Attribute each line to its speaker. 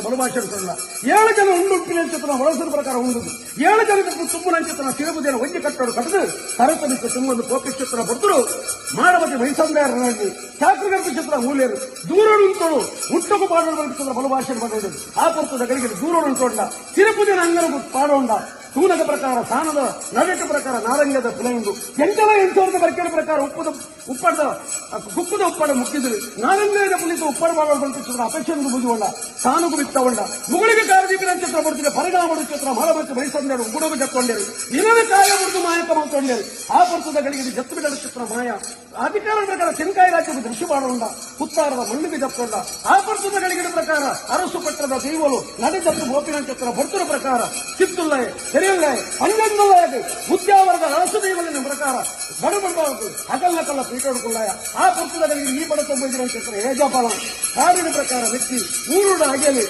Speaker 1: ಬಲಭಾಷೆಲ್ಲ 7 ಜನ ಉಂಡುಂಪಿನ ಚಿತ್ರ ಬಳಸಿದ ಪ್ರಕಾರ ಉಂಡುದು 7 ಜನಕ್ಕೆ ತುಂಬನ ಚಿತ್ರ ತಿರುಪತಿಯನ್ನು ಒಂಜಿ ಕಟ್ಟೋಡು ಕಟ್ಟದು ತರತನಿಕ್ಕೆ ತುಂಬೊಂದು ಕೋಪಿ ಚಿತ್ರ ಬರ್ತರು ಮಾಡಬಕ್ಕೆ ಮೈಸಂದಾರನಾಗಿ ಚಾಕ್ರಗರ್ಭ ಚಿತ್ರ ಮೂಲೆಯರು ದೂರ ಉಂಟೋಡು ಹುಟ್ಟಕು ಪಾಡೋಡು ಚಿತ್ರ ಬಲಭಾಷೆ ಮಾಡೋದು ಆ ಪುರ್ತದ ಗಳಿಗೆ ದೂರ ಉಂಟೋಂಡ ತಿರುಪತಿನ ಅಂಗನ ಪಾಡೋಂಡ ತೂನದ ಪ್ರಕಾರ ಸಾನದ ನಡಕ ಪ್ರಕಾರ ನಾರಂಗದ ಪುಲೆಂಡು ಎಂಟಲ 800 ಬರ್ಕೆಯ ಪ್ರಕಾರ ಕುಪ್ಪದ ಉಪ್ಪಡ ಮುಕ್ಕಿದ್ರು ನಾರಂಗದ ಪುಲಿತ ಉಪ್ಪಡ ಮಾಡೋದು ಬಂತಿದ್ರು ಅಪೇಕ್ಷೆ ಬುದ್ಧಿಕೊಂಡ ಸಾನುಗು ಬಿತ್ತಕೊಂಡ ಮುಗಳಿಗೆ ಕಾರದೀಪಿನ ಚಿತ್ರ ಬರ್ತಿದೆ ಪರಿಣಾಮ ಚಿತ್ರ ಮಾಡಬೇಕು ಬಯಸಂದೇರು ಗುಡಗು ಜತ್ಕೊಂಡರು ಇನ್ನೊಂದು ಕಾಲ ಮುರಿದು ಮಾಯಕ ಮಾಡ್ಕೊಂಡರು ಆ ಪುರ್ತದ ಗಳಿಗೆ ಜತ್ತು ಬಿಡದ ಚಿತ್ರ ಮಾಯ ಅಧಿಕಾರ ಪ್ರಕಾರ ತೆಂಕಾಯಿ ರಾಜ್ಯದ ದೃಶ್ಯ ಮಾಡೋಣ ಉತ್ತಾರದ ಮಣ್ಣಿಗೆ ಜತ್ಕೊಂಡ ಆ ಪುರ್ತದ ಗಳಿಗೆ ಪ್ರಕಾರ ಅರಸು ಪಟ್ಟದ ದೈವಲು ನಡೆದತ್ತು ಗೋಪಿನ ಚಿತ್ರ ಬರ್ತುರ ಪ್ರಕಾರ ಚಿತ್ತುಲ್ಲಯೆ ಸರಿಯಲ್ಲ ಹಂಗಂದಲ್ಲ ಉದ್ಯಾವರದ ಅರಸು ದೈವಲಿನ ಪ್ರಕಾರ ಬಡಬಡಬಾರದು ಹಗಲ್ಲ ಕಲ್ಲ ಪೀಠೋಡ್ಕೊಳ್ಳಾಯ ಆ ಪುರ್ತದ ಗಳಿಗೆ ಈ ಬಡ ತೊಂಬೈದಿನ ಚಿತ್ರ ಹೇಜಪಾಲ ಕಾಡಿನ ಪ್ರಕಾರ ವ್ಯಕ್ತಿ ಊರುಡ ಅಗೆಯಲ್ಲಿ